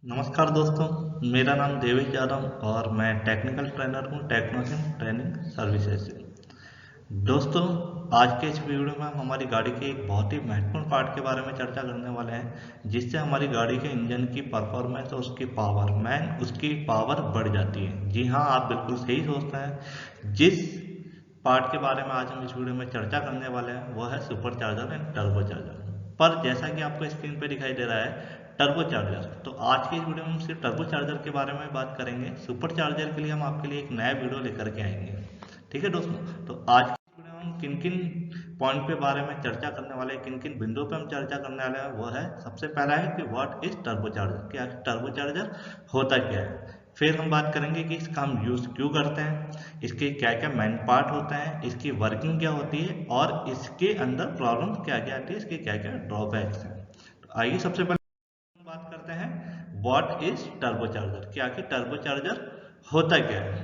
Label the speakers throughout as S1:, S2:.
S1: नमस्कार दोस्तों, मेरा नाम देवेश यादव और मैं टेक्निकल ट्रेनर हूँ टेक्नोजन ट्रेनिंग सर्विसेज से। दोस्तों, आज के इस वीडियो में हम हमारी गाड़ी के एक बहुत ही महत्वपूर्ण पार्ट के बारे में चर्चा करने वाले हैं, जिससे हमारी गाड़ी के इंजन की परफॉर्मेंस और उसकी पावर बढ़ जाती है। जी हाँ, आप बिल्कुल सही सोचते हैं। जिस पार्ट के बारे में आज हम इस वीडियो में चर्चा करने वाले हैं वो है super charger and turbo charger. पर जैसा कि आपको स्क्रीन पे दिखाई दे रहा है टर्बो चार्जर, तो आज के इस वीडियो में हम सिर्फ टर्बो चार्जर के बारे में बात करेंगे। सुपर चार्जर के लिए हम आपके लिए एक नया वीडियो लेकर के आएंगे। ठीक है दोस्तों, तो आज के इस वीडियो में हम किन किन पॉइंट पे बारे में चर्चा करने वाले हैं, किन किन बिंदुओं पे हम चर्चा करने वाले हैं, वो है सबसे पहला है कि व्हाट इज टर्बो चार्जर, क्या टर्बो चार्जर होता क्या है। फिर हम बात करेंगे कि इसका हम यूज क्यों करते हैं, इसके क्या क्या मेन पार्ट होते हैं, इसकी वर्किंग क्या होती है और इसके अंदर प्रॉब्लम क्या क्या आती है, इसके क्या क्या ड्रॉबैक्स हैं। तो आइए सबसे पहले बात करते हैं व्हाट इज टर्बो चार्जर, क्या कि टर्बो चार्जर होता क्या है।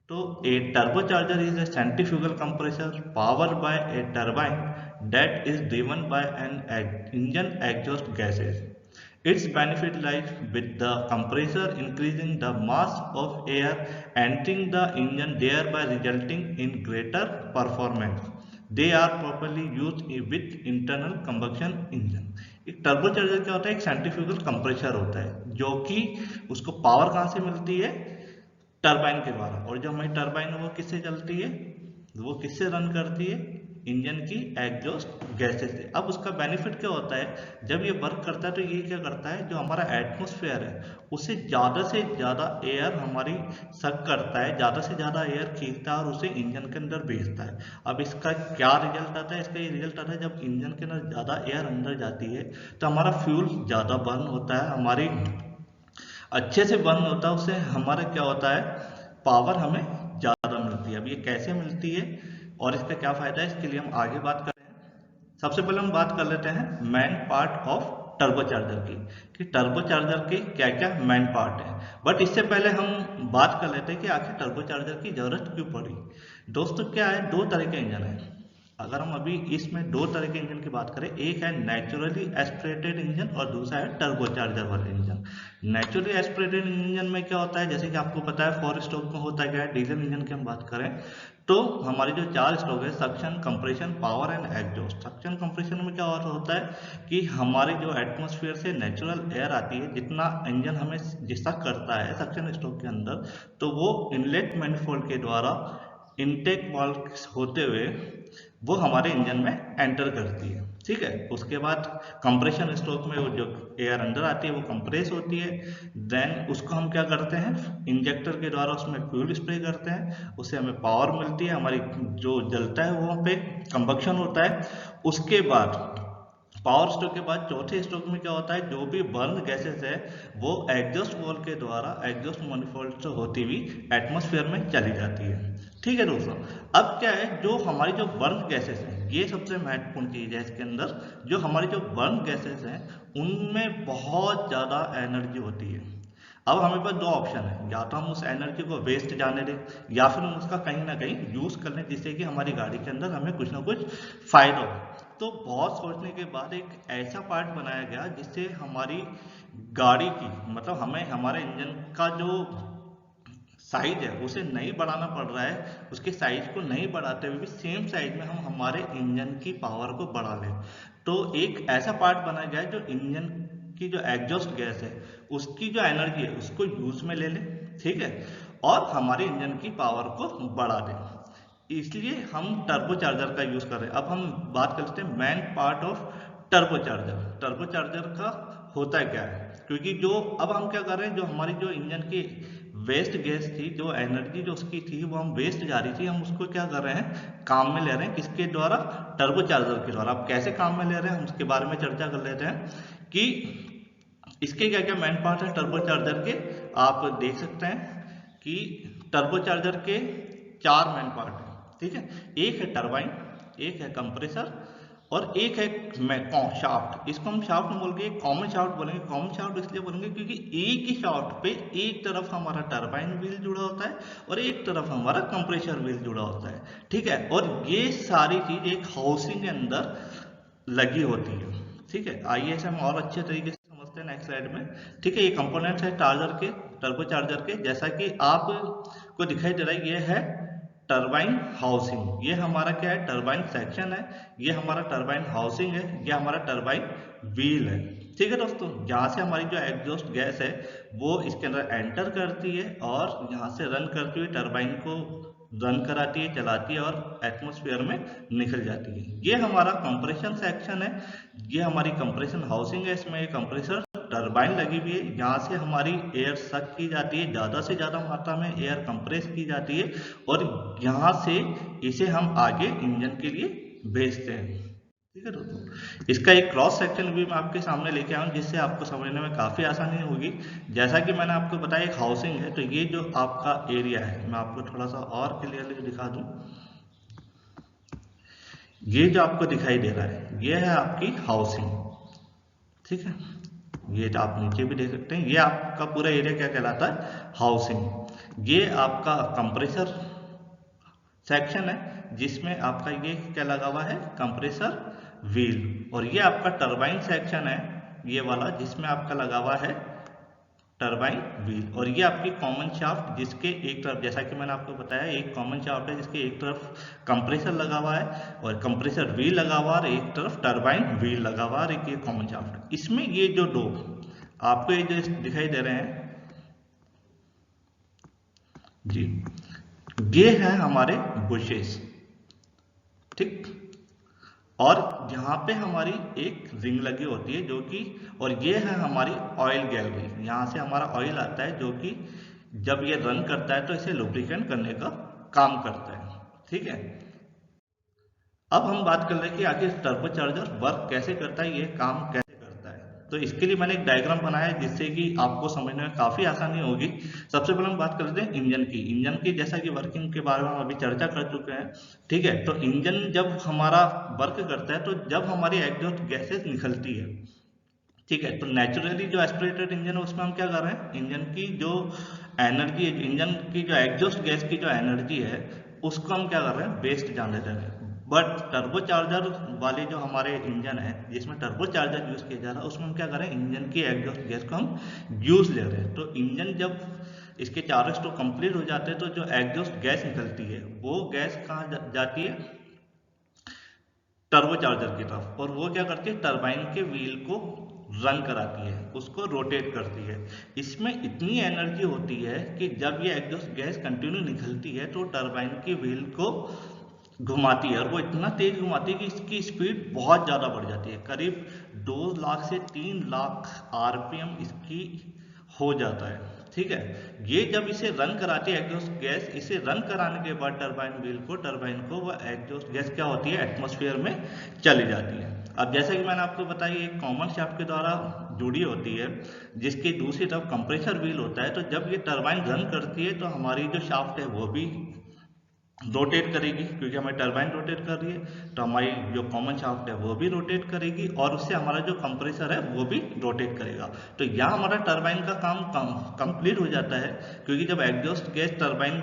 S1: तो a turbocharger is a centrifugal compressor powered by a turbine that is driven by an engine exhaust gases. Its benefit lies with the compressor increasing the mass of air entering the engine, thereby resulting in greater performance. They are properly used with internal combustion engine. एक turbo charger क्या होता है, एक centrifugal compressor होता है जो कि उसको पावर कहाँ से मिलती है, टरबाइन के द्वारा। और जो हमारी टरबाइन है वो किससे चलती है, वो किससे रन करती है, इंजन की एग्जॉस्ट गैसेस से। अब उसका बेनिफिट क्या होता है, जब ये वर्क करता है तो ये क्या करता है, जो हमारा एटमॉस्फेयर है उसे ज़्यादा से ज़्यादा एयर हमारी सक करता है, ज़्यादा से ज़्यादा एयर खींचता है और उसे इंजन के अंदर भेजता है। अब इसका क्या रिजल्ट आता है, इसका ये रिजल्ट आता है जब इंजन के अंदर ज़्यादा एयर अंदर जाती है तो हमारा फ्यूल ज़्यादा बर्न होता है, हमारी अच्छे से बर्न होता है, उससे हमारा क्या होता है, पावर हमें ज़्यादा मिलती है। अब ये कैसे मिलती है और इसका क्या फ़ायदा है, इसके लिए हम आगे बात करें। सबसे पहले हम बात कर लेते हैं main part of turbo charger की, कि टर्बो चार्जर के क्या क्या मेन पार्ट है। बट इससे पहले हम बात कर लेते हैं कि आखिर टर्बो चार्जर की ज़रूरत क्यों पड़ी। दोस्तों, क्या है, दो तरह के इंजन है। अगर हम अभी इसमें दो तरह के इंजन की बात करें, एक है नेचुरली एस्पिरेटेड इंजन और दूसरा है टर्बो चार्जर वाले इंजन। नेचुरली एस्पिरेटेड इंजन में क्या होता है, जैसे कि आपको पता है 4 स्ट्रोक में होता क्या है, डीजल इंजन की हम बात करें तो हमारी जो 4 स्ट्रोक है, suction, compression, power and exhaust. Suction compression में क्या होता है कि हमारे जो एटमॉस्फेयर से नेचुरल एयर आती है, जितना इंजन हमें जिसका करता है सक्शन स्ट्रोक के अंदर, तो वो इनलेट मैनिफोल्ड के द्वारा इनटेक वाल्व होते हुए वो हमारे इंजन में एंटर करती है। ठीक है, उसके बाद कंप्रेशन स्ट्रोक में वो जो एयर अंदर आती है वो कंप्रेस होती है। देन उसको हम क्या करते हैं, इंजेक्टर के द्वारा उसमें फ्यूल स्प्रे करते हैं, उससे हमें पावर मिलती है, हमारी जो जलता है वहाँ पे कंबक्शन होता है। उसके बाद पावर स्ट्रोक के बाद चौथे स्ट्रोक में क्या होता है, जो भी बर्न गैसेस है वो एग्जॉस्ट वॉल्व के द्वारा एग्जॉस्ट manifold से होती हुई एटमॉस्फेयर में चली जाती है। ठीक है दोस्तों, अब क्या है, जो हमारी जो बर्न गैसेस हैं, ये सबसे महत्वपूर्ण चीज है इसके अंदर। जो हमारी जो बर्न गैसेस हैं उनमें बहुत ज़्यादा एनर्जी होती है। अब हमें पास दो ऑप्शन है, या तो हम उस एनर्जी को वेस्ट जाने दें या फिर हम उसका कहीं ना कहीं यूज कर लें, जिससे कि हमारी गाड़ी के अंदर हमें कुछ ना कुछ फायदा हो। तो बहुत सोचने के बाद एक ऐसा पार्ट बनाया गया जिससे हमारी गाड़ी की, मतलब हमें हमारे इंजन का जो साइज है उसे नहीं बढ़ाना पड़ रहा है, उसके साइज को नहीं बढ़ाते हुए भी सेम साइज में हम हमारे इंजन की पावर को बढ़ा लें। तो एक ऐसा पार्ट बनाया गया है जो इंजन की जो एग्जॉस्ट गैस है उसकी जो एनर्जी है उसको यूज में ले ले, ठीक है, और हमारे इंजन की पावर को बढ़ा दें। इसलिए हम टर्बो चार्जर का यूज कर रहे हैं। अब हम बात करते हैं main part of turbo charger. Turbo charger का होता है क्या है, क्योंकि जो अब हम क्या कर रहे हैं, जो हमारी जो इंजन की वेस्ट गैस थी, जो एनर्जी जो उसकी थी वो हम वेस्ट जा रही थी, हम उसको क्या कर रहे हैं, काम में ले रहे हैं, किसके द्वारा, टर्बो चार्जर के द्वारा। अब कैसे काम में ले रहे हैं हम उसके बारे में चर्चा कर लेते हैं कि इसके क्या क्या मेन पार्ट है टर्बो चार्जर के। आप देख सकते हैं कि टर्बो चार्जर के 4 मेन पार्ट हैं। ठीक है, एक है टरबाइन, एक है कंप्रेसर और एक है शाफ्ट। इसको हम शाफ्ट में बोलेंगे, कॉमन शाफ्ट बोलेंगे। कॉमन शाफ्ट इसलिए बोलेंगे क्योंकि एक ही शाफ्ट पे एक तरफ हमारा टरबाइन व्हील जुड़ा होता है और एक तरफ हमारा कंप्रेसर व्हील जुड़ा होता है। ठीक है, और ये सारी चीज एक हाउसिंग के अंदर लगी होती है। ठीक है, आइए इसे हम और अच्छे तरीके से समझते हैं नेक्स्ट स्लाइड में। ठीक है, ये कंपोनेंट्स है चार्जर के, टर्बो चार्जर के। जैसा कि आपको दिखाई दे रहा है, ये है टरबाइन हाउसिंग। ये हमारा क्या है, टरबाइन सेक्शन है। ये हमारा टरबाइन हाउसिंग है। ये हमारा टरबाइन व्हील है। ठीक है दोस्तों, यहाँ से हमारी जो एग्जॉस्ट गैस है वो इसके अंदर एंटर करती है और यहाँ से रन करती हुई टरबाइन को रन कराती है, चलाती है और एटमॉस्फेयर में निकल जाती है। ये हमारा कंप्रेशन सेक्शन है। ये हमारी कंप्रेशन हाउसिंग है। इसमें एक कंप्रेसर टरबाइन लगी हुई है। यहाँ से हमारी एयर सक की जाती है, ज़्यादा से ज़्यादा मात्रा में एयर कंप्रेस की जाती है और यहाँ से इसे हम आगे इंजन के लिए भेजते हैं। ठीक है दोस्तों, इसका एक क्रॉस सेक्शन भी मैं आपके सामने लेके आया हूँ जिससे आपको समझने में काफ़ी आसानी होगी। जैसा कि मैंने आपको बताया एक हाउसिंग है, तो ये जो आपका एरिया है, मैं आपको थोड़ा सा और क्लियरली दिखा दूँ। ये जो आपको दिखाई दे रहा है, ये है आपकी हाउसिंग। ठीक है, ये जो आप नीचे भी देख सकते हैं, ये आपका पूरा एरिया क्या कहलाता है, हाउसिंग। ये आपका कंप्रेसर सेक्शन है जिसमें आपका ये क्या लगा हुआ है, कंप्रेसर व्हील। और ये आपका टरबाइन सेक्शन है, ये वाला, जिसमें आपका लगा हुआ है टरबाइन व्हील। और ये आपकी कॉमन शाफ्ट, जिसके एक तरफ, जैसा कि मैंने आपको बताया, एक कॉमन शाफ्ट है जिसके एक तरफ कंप्रेसर लगा हुआ है और कंप्रेसर व्हील लगा हुआ है और एक तरफ टरबाइन व्हील लगा हुआ है और एक ये कॉमन शाफ्ट है। इसमें ये जो दो आपको ये जो दिखाई दे रहे हैं जी, ये है हमारे बुशेस। ठीक, और यहाँ पे हमारी एक रिंग लगी होती है जो कि, और ये है हमारी ऑयल गैलरी। यहाँ से हमारा ऑयल आता है जो कि जब ये रन करता है तो इसे लुब्रिकेंट करने का काम करता है। ठीक है, अब हम बात कर रहे हैं कि आखिर टर्बो चार्जर वर्क कैसे करता है, ये काम कैसे करता है। तो इसके लिए मैंने एक डायग्राम बनाया है जिससे कि आपको समझने में काफ़ी आसानी होगी। सबसे पहले हम बात करते हैं इंजन की। इंजन की जैसा कि वर्किंग के बारे में हम अभी चर्चा कर चुके हैं। ठीक है, तो इंजन जब हमारा वर्क करता है तो जब हमारी एग्जॉस्ट गैसेस निकलती है, ठीक है, तो नेचुरली जो एस्पिरेटेड इंजन है उसमें हम क्या कर रहे हैं, इंजन की जो एनर्जी, इंजन की जो एग्जॉस्ट गैस की जो एनर्जी है उसको हम क्या कर रहे हैं, वेस्ट जाने दे रहे हैं। बट टर्बो चार्जर वाले जो हमारे इंजन है जिसमें टर्बो चार्जर यूज किया जा रहा है उसमें हम क्या कर रहे हैं, इंजन की एग्जॉस्ट गैस को हम यूज ले रहे हैं। तो इंजन जब इसके चारों स्ट्रोक कंप्लीट हो जाते हैं तो जो एग्जॉस्ट गैस निकलती है वो गैस कहाँ जाती है, टर्बो चार्जर की तरफ, और वो क्या करती है, टरबाइन के व्हील को रन कराती है, उसको रोटेट करती है। इसमें इतनी एनर्जी होती है कि जब ये एग्जॉस्ट गैस कंटिन्यू निकलती है तो टरबाइन की व्हील को घुमाती है और वो इतना तेज घुमाती है कि इसकी स्पीड बहुत ज़्यादा बढ़ जाती है। करीब 2 लाख से 3 लाख आरपीएम इसकी हो जाता है। ठीक है, ये जब इसे रन कराती है एग्जॉस्ट गैस, इसे रन कराने के बाद टरबाइन व्हील को, टरबाइन को, वो एग्जॉस्ट गैस क्या होती है, एटमॉस्फेयर में चली जाती है। अब जैसा कि मैंने आपको बताया एक कॉमन शाफ्ट के द्वारा जुड़ी होती है जिसकी दूसरी तरफ कंप्रेसर व्हील होता है। तो जब ये टरबाइन रन करती है तो हमारी जो शाफ्ट है वो भी रोटेट करेगी, क्योंकि हमारी टरबाइन रोटेट कर रही है तो हमारी जो कॉमन शाफ्ट है वो भी रोटेट करेगी और उससे हमारा जो कंप्रेसर है वो भी रोटेट करेगा। तो यहाँ हमारा टरबाइन का काम कंप्लीट हो जाता है, क्योंकि जब एग्जॉस्ट गैस टरबाइन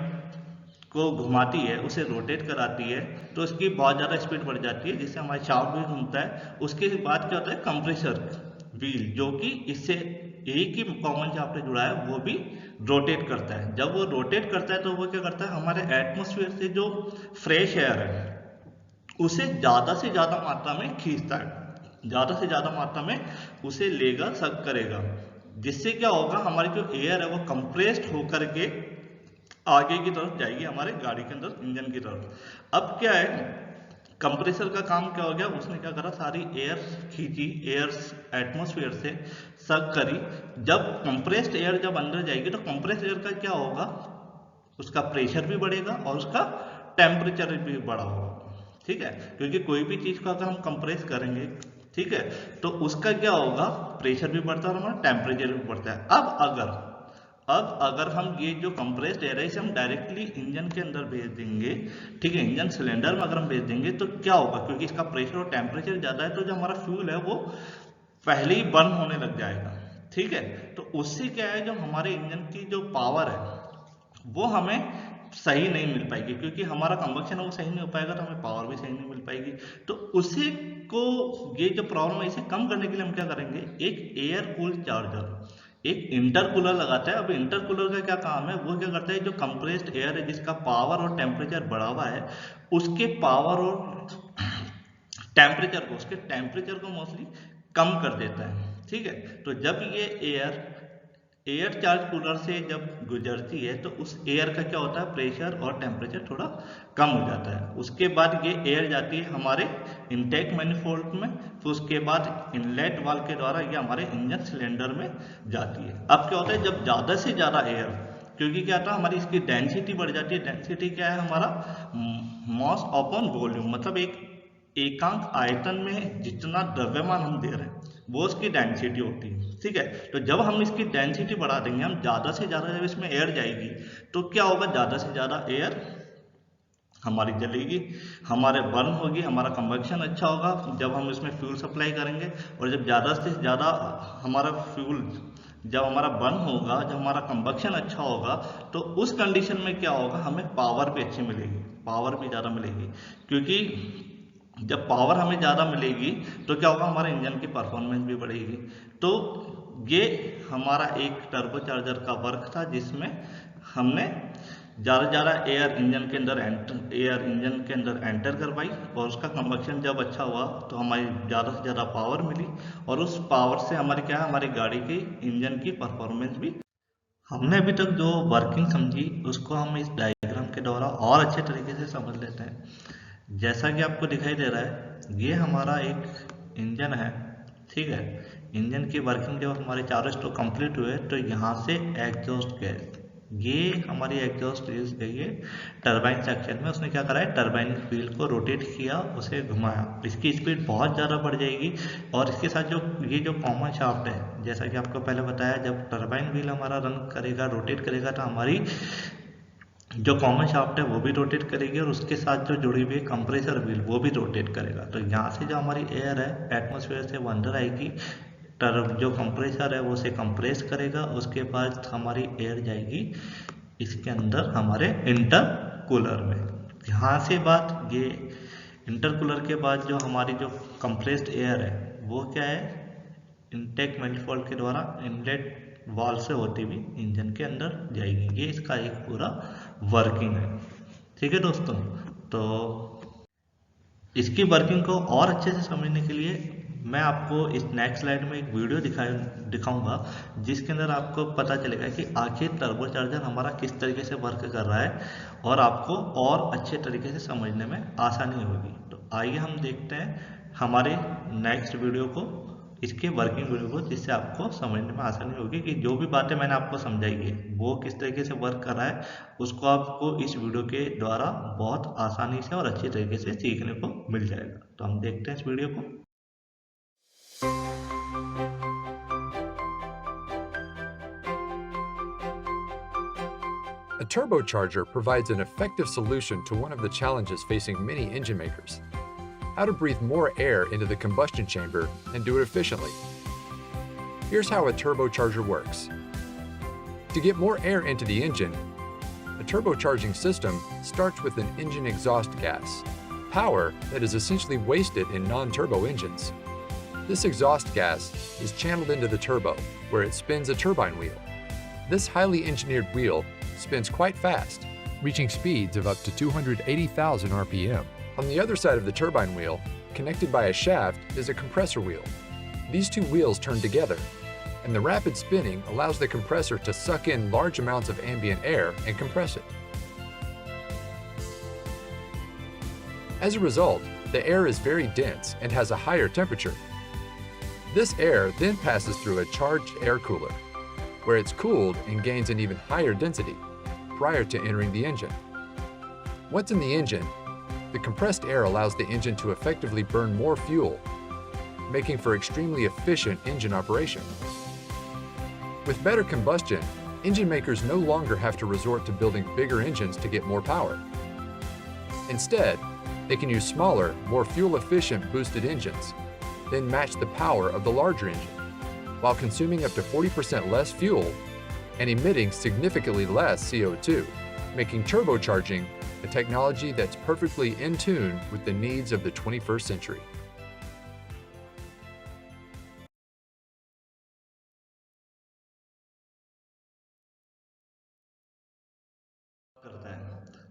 S1: को घुमाती है, उसे रोटेट कराती है, तो उसकी बहुत ज़्यादा स्पीड बढ़ जाती है जिससे हमारा शाफ्ट भी घूमता है। उसके बाद क्या होता है, कंप्रेसर व्हील जो कि इससे एक ही कॉमन शाफ्ट से जुड़ा है वो भी रोटेट करता है। जब वो रोटेट करता है तो वो क्या करता है, हमारे एटमॉस्फेयर से जो फ्रेश एयर है उसे ज़्यादा से ज़्यादा मात्रा में खींचता है, ज़्यादा से ज़्यादा मात्रा में उसे लेगा, सक करेगा, जिससे क्या होगा, हमारी जो एयर है वो कंप्रेस्ड होकर के आगे की तरफ जाएगी हमारे गाड़ी के अंदर, इंजन की तरफ। अब क्या है, कंप्रेसर का काम क्या हो गया, उसने क्या करा, सारी एयर खींची, एयर एटमॉस्फेयर से सक करी। जब कंप्रेस्ड एयर जब अंदर जाएगी तो कंप्रेस्ड एयर का क्या होगा, उसका प्रेशर भी बढ़ेगा और उसका टेम्परेचर भी बढ़ा होगा। ठीक है, क्योंकि कोई भी चीज को अगर हम कंप्रेस करेंगे, ठीक है, तो उसका क्या होगा, प्रेशर भी बढ़ता है और हमारा टेम्परेचर भी बढ़ता है। अब अगर हम ये जो कंप्रेस्ड एयर है इसे हम डायरेक्टली इंजन के अंदर भेज देंगे, ठीक है, इंजन सिलेंडर में अगर हम भेज देंगे तो क्या होगा, क्योंकि इसका प्रेशर और टेम्परेचर ज़्यादा है तो जो हमारा फ्यूल है वो पहले ही बर्न होने लग जाएगा। ठीक है, तो उससे क्या है, जो हमारे इंजन की जो पावर है वो हमें सही नहीं मिल पाएगी, क्योंकि हमारा कंबक्शन है वो सही नहीं हो पाएगा तो हमें पावर भी सही नहीं मिल पाएगी। तो उसे को ये जो प्रॉब्लम है इसे कम करने के लिए हम क्या करेंगे, एक एयर कूल चार्जर, एक इंटरकूलर लगाता है। अब इंटरकूलर का क्या काम है, वो क्या करता है, जो कंप्रेस्ड एयर है जिसका पावर और टेम्परेचर बढ़ा हुआ है, उसके पावर और टेम्परेचर को, उसके टेम्परेचर को मोस्टली कम कर देता है। ठीक है, तो जब ये एयर चार्ज कूलर से जब गुजरती है तो उस एयर का क्या होता है, प्रेशर और टेम्परेचर थोड़ा कम हो जाता है। उसके बाद ये एयर जाती है हमारे इनटेक मैनिफोल्ड में, फिर उसके बाद इनलेट वाल्व के द्वारा ये हमारे इंजन सिलेंडर में जाती है। अब क्या होता है, जब ज़्यादा से ज़्यादा एयर, क्योंकि क्या था, हमारी इसकी डेंसिटी बढ़ जाती है। डेंसिटी क्या है, हमारा मॉस अपॉन वॉल्यूम, मतलब एक एकांक आयतन में जितना द्रव्यमान हम दे रहे हैं वो उसकी डेंसिटी होती है। ठीक है, तो जब हम इसकी डेंसिटी बढ़ा देंगे, हम ज़्यादा से ज़्यादा जब इसमें एयर जाएगी तो क्या होगा, ज़्यादा से ज़्यादा एयर हमारी जलेगी, हमारे बर्न होगी, हमारा कंबक्शन अच्छा होगा जब हम इसमें फ्यूल सप्लाई करेंगे। और जब ज़्यादा से ज़्यादा हमारा फ्यूल, जब हमारा बर्न होगा, जब हमारा कंबक्शन अच्छा होगा, तो उस कंडीशन में क्या होगा, हमें पावर भी अच्छी मिलेगी, पावर भी ज़्यादा मिलेगी। क्योंकि जब पावर हमें ज़्यादा मिलेगी तो क्या होगा, हमारे इंजन की परफॉर्मेंस भी बढ़ेगी। तो ये हमारा एक टर्बो चार्जर का वर्क था, जिसमें हमने ज़्यादा ज़्यादा एयर इंजन के अंदर एंटर करवाई, और उसका कंबक्शन जब अच्छा हुआ तो हमारी ज़्यादा से ज़्यादा पावर मिली, और उस पावर से हमारी क्या है, हमारी गाड़ी की इंजन की परफॉर्मेंस भी। हमने अभी तक जो वर्किंग समझी उसको हम इस डायग्राम के द्वारा और अच्छे तरीके से समझ लेते हैं। जैसा कि आपको दिखाई दे रहा है, ये हमारा एक इंजन है। ठीक है, इंजन की वर्किंग जब हमारे चारों स्ट्रोक कंप्लीट हुए तो यहाँ से एग्जॉस्ट गैस, ये हमारी एग्जॉस्ट गैस गई है टरबाइन सेक्शन में। उसने क्या करा है, टरबाइन व्हील को रोटेट किया, उसे घुमाया, इसकी स्पीड बहुत ज़्यादा बढ़ जाएगी। और इसके साथ ये जो कॉमन शाफ्ट है, जैसा कि आपको पहले बताया, जब टरबाइन व्हील हमारा रन करेगा, रोटेट करेगा, तो हमारी जो कॉमन शाफ्ट है वो भी रोटेट करेगी, और उसके साथ जो जुड़ी हुई कंप्रेसर व्हील वो भी रोटेट करेगा। तो यहाँ से जो हमारी एयर है एटमॉस्फेयर से वो अंदर आएगी, जो कंप्रेसर है वो उसे कंप्रेस करेगा, उसके बाद हमारी एयर जाएगी इसके अंदर हमारे इंटरकूलर में। यहाँ से बात, ये इंटरकूलर के बाद जो हमारी जो कंप्रेस्ड एयर है वो क्या है, इनटेक मैनिफोल्ड के द्वारा इनलेट वाल्व से होती हुई इंजन के अंदर जाएगी। ये इसका एक पूरा वर्किंग है। ठीक है दोस्तों, तो इसकी वर्किंग को और अच्छे से समझने के लिए मैं आपको इस नेक्स्ट स्लाइड में एक वीडियो दिखाऊंगा, जिसके अंदर आपको पता चलेगा कि आखिर टर्बो चार्जर हमारा किस तरीके से वर्क कर रहा है, और आपको और अच्छे तरीके से समझने में आसानी होगी। तो आइए हम देखते हैं हमारे नेक्स्ट वीडियो को, इसके वर्किंग वीडियो को, जिससे आपको समझने में आसानी होगी कि जो भी बातें मैंने आपको समझाई है वो किस तरीके से वर्क कर रहा है, उसको आपको इस वीडियो के द्वारा बहुत आसानी से और अच्छी तरीके से सीखने को मिल जाएगा। तो हम देखते हैं इस वीडियो को।
S2: A turbocharger provides an effective solution to one of the challenges facing many engine makers: how to breathe more air into the combustion chamber and do it efficiently. Here's how a turbocharger works. To get more air into the engine, a turbocharging system starts with an engine exhaust gas, power that is essentially wasted in non-turbo engines. This exhaust gas is channeled into the turbo, where it spins a turbine wheel. This highly engineered wheel spins quite fast, reaching speeds of up to 280,000 RPM. On the other side of the turbine wheel, connected by a shaft, is a compressor wheel. These two wheels turn together, and the rapid spinning allows the compressor to suck in large amounts of ambient air and compress it. As a result, the air is very dense and has a higher temperature. This air then passes through a charged air cooler, where it's cooled and gains an even higher density prior to entering the engine. Once in the engine, the compressed air allows the engine to effectively burn more fuel, making for extremely efficient engine operation. With better combustion, engine makers no longer have to resort to building bigger engines to get more power. Instead, they can use smaller, more fuel-efficient boosted engines, then match the power of the larger engine, while consuming up to 40% less fuel and emitting significantly less CO2, making turbocharging a technology that's perfectly in tune with the needs of the 21st century.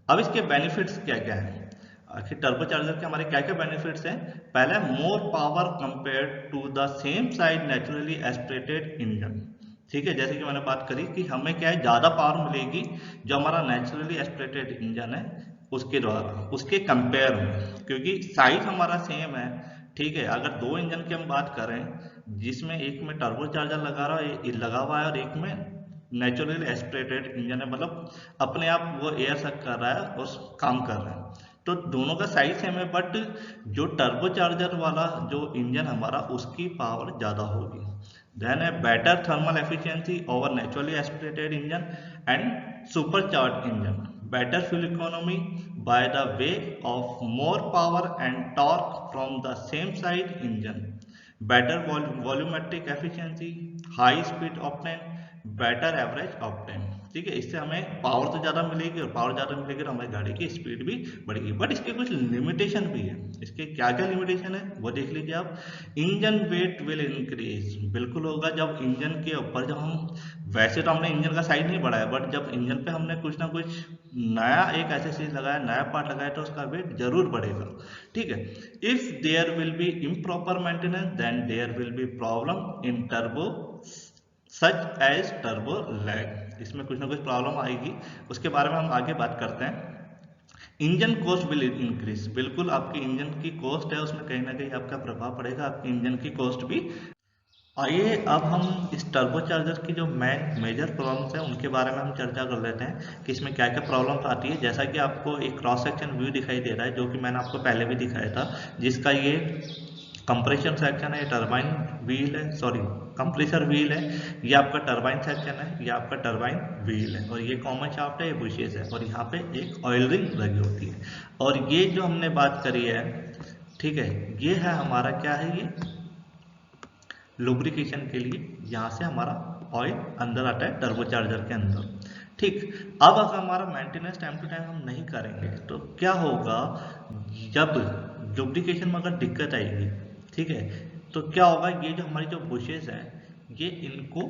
S1: अब इसके benefits क्या क्या हैं, आखिर turbo charger के हमारे क्या क्या बेनिफिट्स हैं। पहला, more power compare to the same side naturally aspirated engine. ठीक है, जैसे कि मैंने बात करी कि हमें क्या है, ज़्यादा पावर मिलेगी जो हमारा नेचुरली एस्पिरेटेड इंजन है उसके द्वारा, उसके कंपेयर में, क्योंकि साइज हमारा सेम है। ठीक है, अगर दो इंजन की हम बात करें जिसमें एक में टर्बो चार्जर लगा हुआ है और एक में नेचुरली एस्पिरेटेड इंजन है, मतलब अपने आप वो एयर सक कर रहा है और काम कर रहा है, तो दोनों का साइज सेम है, बट जो टर्बो चार्जर वाला जो इंजन हमारा उसकी पावर ज़्यादा होगी। देन है better thermal efficiency over naturally aspirated engine and supercharge engine, better fuel economy by the way of more power and torque from the same side engine, better volumetric efficiency, high speed octane, better average octane. ठीक है, इससे हमें power तो ज़्यादा मिलेगी और power ज़्यादा मिलेगी तो हमारी गाड़ी की स्पीड भी बढ़ेगी, बट इसके कुछ लिमिटेशन भी है। इसके क्या क्या लिमिटेशन है वो देख लीजिए आप। इंजन वेट विल इंक्रीज, बिल्कुल होगा जब इंजन के ऊपर, जब हम, वैसे तो हमने इंजन का साइज नहीं बढ़ाया, बट जब इंजन पे हमने कुछ ना कुछ नया एक ऐसे चीज लगाया, नया पार्ट लगाया, तो उसका वेट जरूर बढ़ेगा। ठीक है, if there will be improper maintenance then there will be problem in turbo such as turbo lag, इसमें कुछ ना कुछ प्रॉब्लम आएगी, उसके बारे में हम आगे बात करते हैं। इंजन कॉस्ट विल इंक्रीज, बिल्कुल आपकी इंजन की कॉस्ट है उसमें कहीं ना कहीं आपका प्रभाव पड़ेगा, आपकी इंजन की कॉस्ट भी। आइए अब हम इस टर्बो चार्जर की जो मेजर प्रॉब्लम्स हैं उनके बारे में हम चर्चा कर लेते हैं कि इसमें क्या क्या प्रॉब्लम्स आती है। जैसा कि आपको एक क्रॉस सेक्शन व्यू दिखाई दे रहा है, जो कि मैंने आपको पहले भी दिखाया था, जिसका ये कंप्रेशन सेक्शन है, ये टरबाइन व्हील है, सॉरी कंप्रेसर व्हील है, ये आपका टरबाइन सेक्शन है, ये आपका टरबाइन व्हील है, और ये कॉमन शाफ्ट है, ये बुशेस है, और यहाँ पे एक ऑयल रिंग लगी होती है। और ये जो हमने बात करी है, ठीक है, ये है हमारा क्या है, ये लुब्रिकेशन के लिए, यहाँ से हमारा ऑयल अंदर आता है टर्बो चार्जर के अंदर। ठीक, अब अगर हमारा मेंटेनेंस टाइम टू टाइम हम नहीं करेंगे तो क्या होगा, जब लुब्रिकेशन में अगर दिक्कत आएगी, ठीक है, तो क्या होगा, ये जो हमारी जो बुशेस हैं ये इनको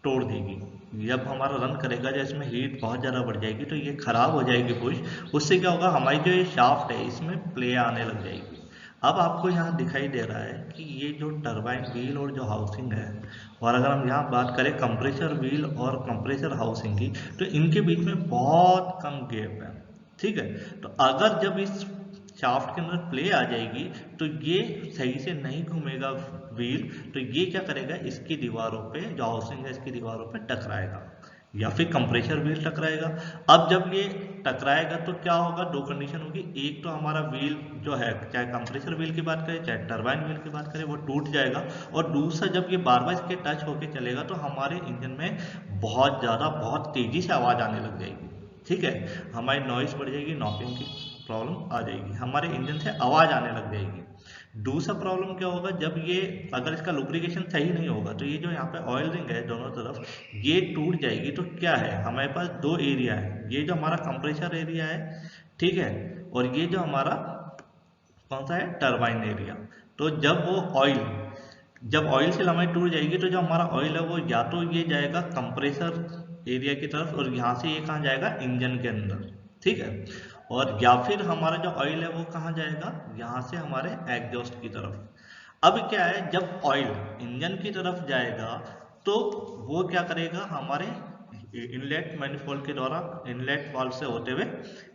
S1: तोड़ देगी। जब हमारा रन करेगा, जब इसमें हीट बहुत ज़्यादा बढ़ जाएगी तो ये खराब हो जाएगी बुश, उससे क्या होगा, हमारी जो ये शाफ्ट है इसमें प्ले आने लग जाएगी। अब आपको यहाँ दिखाई दे रहा है कि ये जो टरबाइन व्हील और जो हाउसिंग है, और अगर हम यहाँ बात करें कंप्रेसर व्हील और कंप्रेसर हाउसिंग की, तो इनके बीच में बहुत कम गैप है। ठीक है, तो अगर जब इस शाफ्ट के अंदर प्ले आ जाएगी तो ये सही से नहीं घूमेगा व्हील, तो ये क्या करेगा, इसकी दीवारों पे, जो हाउसिंग है इसकी दीवारों पे टकराएगा, या फिर कंप्रेसर व्हील टकराएगा। अब जब ये टकराएगा तो क्या होगा, दो कंडीशन होगी, एक तो हमारा व्हील जो है, चाहे कंप्रेसर व्हील की बात करें चाहे टरबाइन व्हील की बात करें, वो टूट जाएगा, और दूसरा जब ये बार बार इसके टच होके चलेगा तो हमारे इंजन में बहुत ज़्यादा, बहुत तेजी से आवाज़ आने लग जाएगी। ठीक है, हमारी नॉइस बढ़ जाएगी, नॉकिंग की प्रॉब्लम आ जाएगी, हमारे इंजन से आवाज़ आने लग जाएगी। दूसरा प्रॉब्लम क्या होगा, जब ये, अगर इसका लुब्रिकेशन सही नहीं होगा तो ये जो यहाँ पे ऑयल रिंग है दोनों तरफ, ये टूट जाएगी। तो क्या है, हमारे पास दो एरिया है, ये जो हमारा कंप्रेसर एरिया है, ठीक है, और ये जो हमारा कौन सा है, टरबाइन एरिया। तो जब वो ऑयल, जब ऑयल सेल हमारी टूट जाएगी तो जो हमारा ऑयल है वो या तो ये जाएगा कंप्रेसर एरिया की तरफ, और यहाँ से ये कहाँ जाएगा, इंजन के अंदर। ठीक है, और या फिर हमारा जो ऑयल है वो कहाँ जाएगा, यहाँ से हमारे एग्जॉस्ट की तरफ। अब क्या है, जब ऑयल इंजन की तरफ जाएगा तो वो क्या करेगा, हमारे इनलेट मैनिफोल्ड के द्वारा, इनलेट वाल्व से होते हुए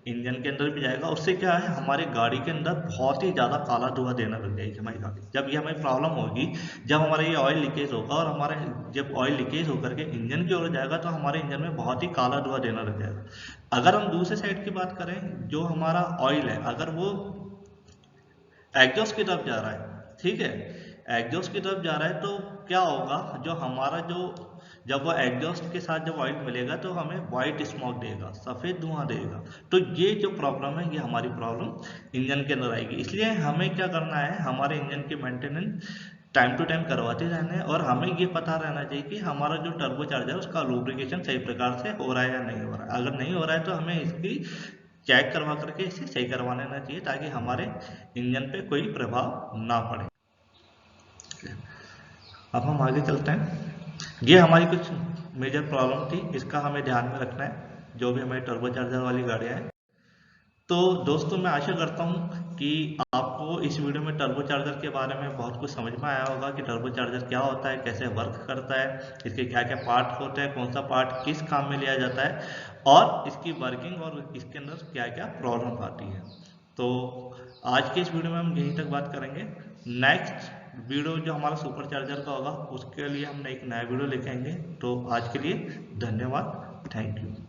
S1: इंजन के अंदर भी जाएगा। उससे क्या है, हमारी गाड़ी के अंदर बहुत ही ज़्यादा काला धुआं देना लग जाएगी हमारी गाड़ी। जब ये हमें प्रॉब्लम होगी, जब हमारा ये ऑयल लीकेज होगा, और हमारे जब ऑयल लीकेज होकर के इंजन की ओर जाएगा तो हमारे इंजन में बहुत ही काला धुआं देना लग जाएगा। अगर हम दूसरे साइड की बात करें, जो हमारा ऑयल है अगर वो एग्जॉस्ट की तरफ जा रहा है, ठीक है, एग्जॉस्ट की तरफ जा रहा है, तो क्या होगा, जो हमारा जो, जब वो एग्जॉस्ट के साथ जब ऑयल मिलेगा तो हमें वाइट स्मोक देगा, सफ़ेद धुआं देगा। तो ये जो प्रॉब्लम है, ये हमारी प्रॉब्लम इंजन के अंदर आएगी। इसलिए हमें क्या करना है, हमारे इंजन की मेंटेनेंस टाइम टू टाइम करवाते रहना है, और हमें ये पता रहना चाहिए कि हमारा जो टर्बो चार्जर है उसका लुब्रिकेशन सही प्रकार से हो रहा है या नहीं हो रहा है। अगर नहीं हो रहा है तो हमें इसकी चेक करवा करके इसे सही करवा लेना चाहिए, ताकि हमारे इंजन पे कोई प्रभाव ना पड़े। अब हम आगे चलते हैं। ये हमारी कुछ मेजर प्रॉब्लम थी, इसका हमें ध्यान में रखना है। जो भी हमारी टर्बो चार्जर वाली गाड़ियाँ हैं। तो दोस्तों मैं आशा करता हूँ कि आपको इस वीडियो में टर्बो चार्जर के बारे में बहुत कुछ समझ में आया होगा कि टर्बो चार्जर क्या होता है, कैसे वर्क करता है, इसके क्या क्या पार्ट होते हैं, कौन सा पार्ट किस काम में लिया जाता है और इसकी वर्किंग और इसके अंदर क्या क्या प्रॉब्लम आती है। तो आज के इस वीडियो में हम यहीं तक बात करेंगे। नेक्स्ट वीडियो जो हमारा सुपर चार्जर का होगा उसके लिए हम एक नया वीडियो लेके आएंगे। तो आज के लिए धन्यवाद, थैंक यू।